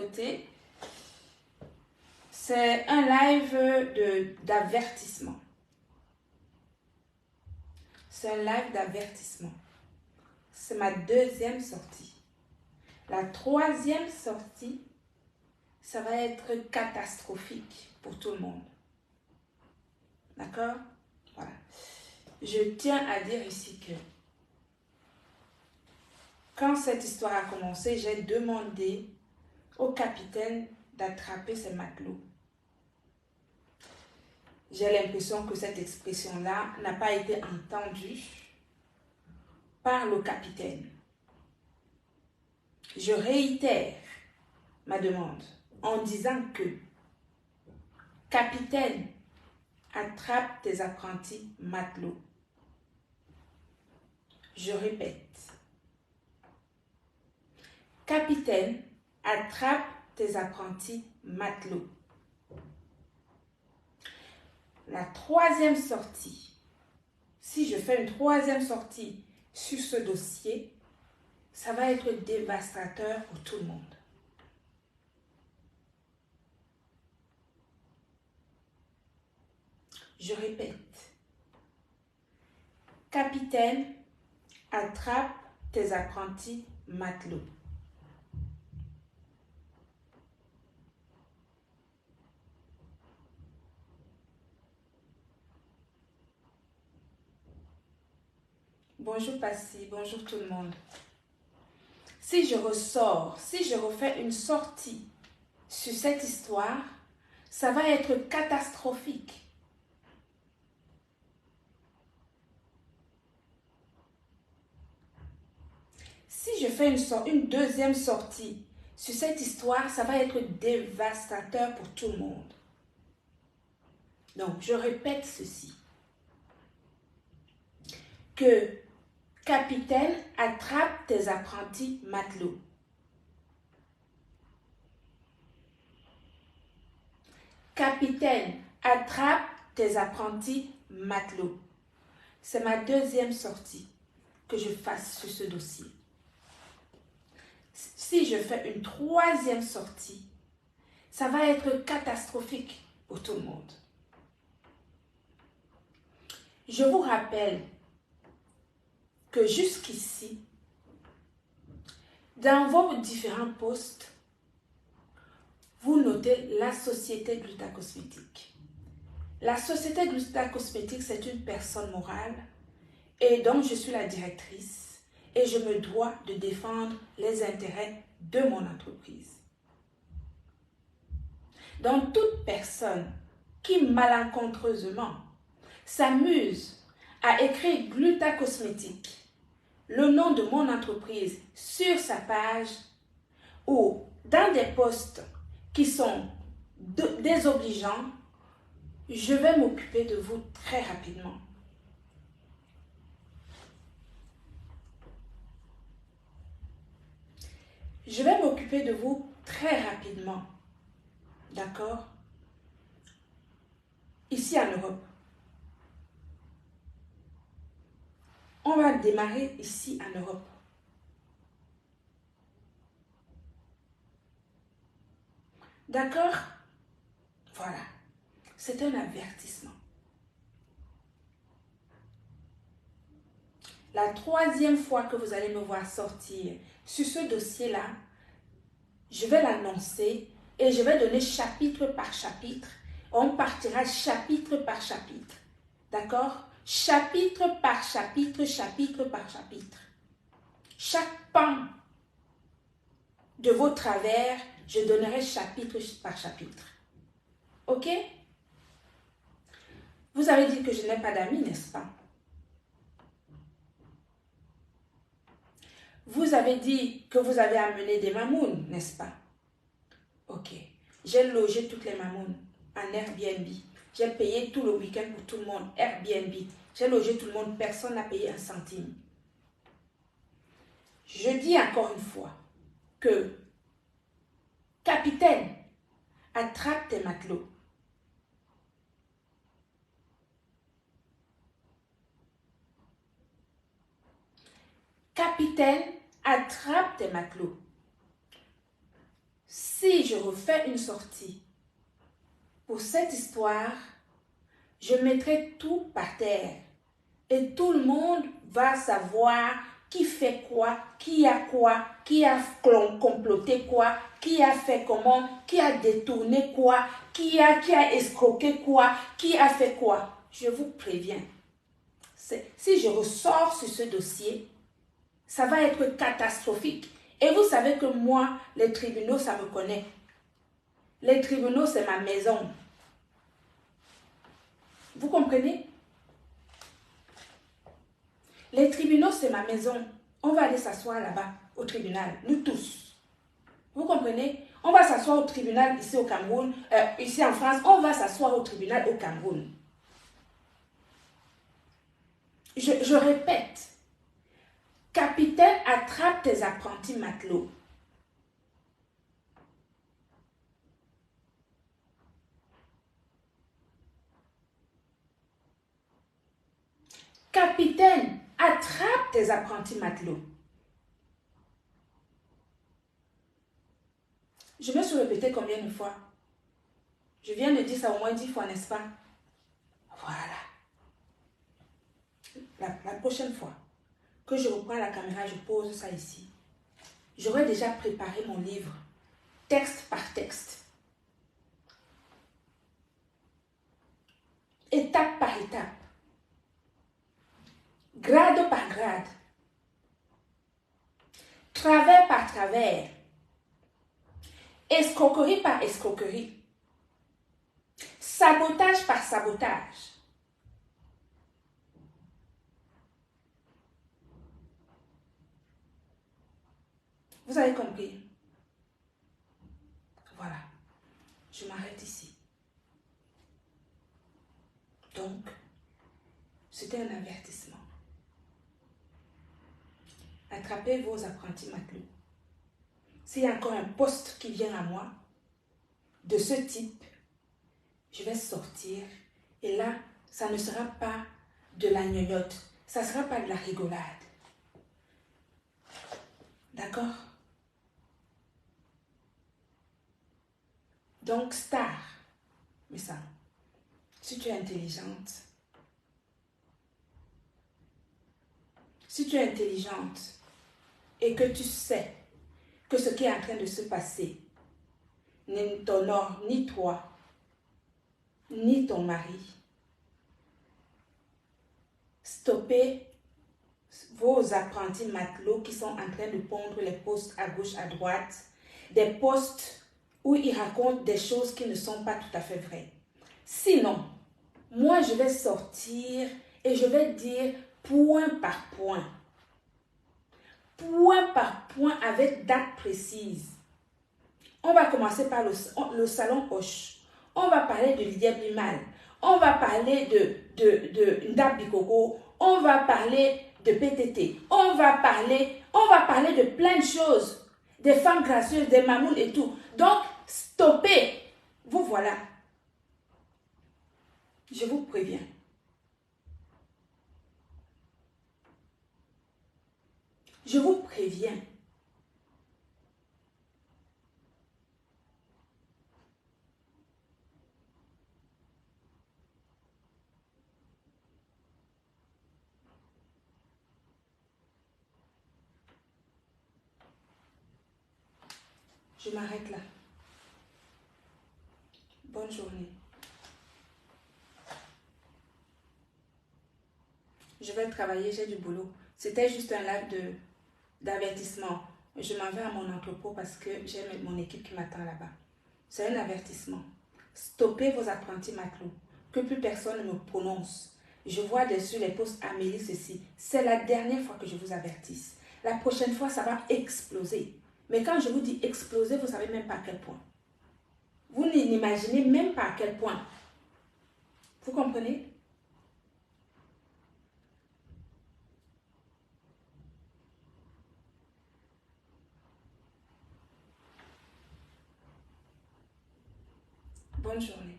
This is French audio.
côté. C'est un live d'avertissement. C'est un live d'avertissement. C'est ma deuxième sortie. La troisième sortie, ça va être catastrophique pour tout le monde. D'accord? Voilà. Je tiens à dire ici que quand cette histoire a commencé, j'ai demandé au capitaine d'attraper ses matelots. J'ai l'impression que cette expression-là n'a pas été entendue par le capitaine. Je réitère ma demande en disant que capitaine, attrape tes apprentis matelots. Je répète. Capitaine, attrape tes apprentis matelots. La troisième sortie, si je fais une troisième sortie sur ce dossier, ça va être dévastateur pour tout le monde. Je répète. Capitaine, attrape tes apprentis matelots. Bonjour Passy, bonjour tout le monde. Si je ressors, si je refais une sortie sur cette histoire, ça va être catastrophique. Si je fais une deuxième sortie sur cette histoire, ça va être dévastateur pour tout le monde. Donc, je répète ceci. Que capitaine, attrape tes apprentis matelots. Capitaine, attrape tes apprentis matelots. C'est ma deuxième sortie que je fasse sur ce dossier. Si je fais une troisième sortie, ça va être catastrophique pour tout le monde. Je vous rappelle que jusqu'ici, dans vos différents postes, vous notez la société Gluta Cosmétique. La société Gluta Cosmétique, c'est une personne morale et dont je suis la directrice. Et je me dois de défendre les intérêts de mon entreprise. Donc, toute personne qui malencontreusement s'amuse à écrire Gluta Cosmétique, le nom de mon entreprise, sur sa page ou dans des posts qui sont désobligeants, je vais m'occuper de vous très rapidement. Je vais m'occuper de vous très rapidement. D'accord? Ici en Europe. On va démarrer ici en Europe. D'accord? Voilà. C'est un avertissement. La troisième fois que vous allez me voir sortir sur ce dossier-là, je vais l'annoncer et je vais donner chapitre par chapitre. On partira chapitre par chapitre. D'accord? Chapitre par chapitre, chapitre par chapitre. Chaque pan de vos travers, je donnerai chapitre par chapitre. Ok? Vous avez dit que je n'ai pas d'amis, n'est-ce pas? Vous avez dit que vous avez amené des mamounes, n'est-ce pas? Ok. J'ai logé toutes les mamounes en Airbnb. J'ai payé tout le week-end pour tout le monde. Airbnb. J'ai logé tout le monde. Personne n'a payé un centime. Je dis encore une fois que capitaine, attrape tes matelots. Capitaine, attrape tes matelots. si je refais une sortie pour cette histoire, je mettrai tout par terre. Et tout le monde va savoir qui fait quoi, qui a comploté quoi, qui a fait comment, qui a détourné quoi, qui a escroqué quoi, qui a fait quoi. Je vous préviens. Si je ressors sur ce dossier, ça va être catastrophique. Et vous savez que moi, les tribunaux, ça me connaît. Les tribunaux, c'est ma maison. Vous comprenez? Les tribunaux, c'est ma maison. On va aller s'asseoir là-bas, au tribunal, nous tous. Vous comprenez? On va s'asseoir au tribunal ici au Cameroun, ici en France, on va s'asseoir au tribunal au Cameroun. Je répète, capitaine, attrape tes apprentis matelots. Capitaine, attrape tes apprentis matelots. Je me suis répété combien de fois? Je viens de dire ça au moins 10 fois, n'est-ce pas? Voilà. La prochaine fois que je reprends la caméra, je pose ça ici. J'aurais déjà préparé mon livre, texte par texte. Étape par étape. Grade par grade. Travers par travers. Escroquerie par escroquerie. Sabotage par sabotage. Vous avez compris? Voilà. Je m'arrête ici. Donc, c'était un avertissement. Attrapez vos apprentis matelots. S'il y a encore un poste qui vient à moi, de ce type, je vais sortir. Et là, ça ne sera pas de la gnognotte. Ça ne sera pas de la rigolade. D'accord? Donc, star, mais ça, si tu es intelligente, et que tu sais que ce qui est en train de se passer ne t'honore ni toi, ni ton mari, stoppez vos apprentis matelots qui sont en train de pondre les posts à gauche, à droite, des posts où ils racontent des choses qui ne sont pas tout à fait vraies. Sinon, moi je vais sortir et je vais dire point par point avec date précise. On va commencer par le salon Hoche. On va parler de Lydia Bimal. On va parler de Ndab Bikoko. On va parler de PTT. On va parler de plein de choses. Des femmes gracieuses, des mamounes et tout. Donc, stoppez. Vous voilà. Je vous préviens. Je vous préviens. Je m'arrête là. Bonne journée. Je vais travailler, j'ai du boulot. C'était juste un live d'avertissement. Je m'en vais à mon entrepôt parce que j'ai mon équipe qui m'attend là-bas. C'est un avertissement. Stoppez vos apprentis matelots. Que plus personne ne me prononce. Je vois dessus les posts Amélie ceci. C'est la dernière fois que je vous avertisse. La prochaine fois, ça va exploser. Mais quand je vous dis exploser, vous ne savez même pas à quel point. Vous n'imaginez même pas à quel point. Vous comprenez? Bonne journée.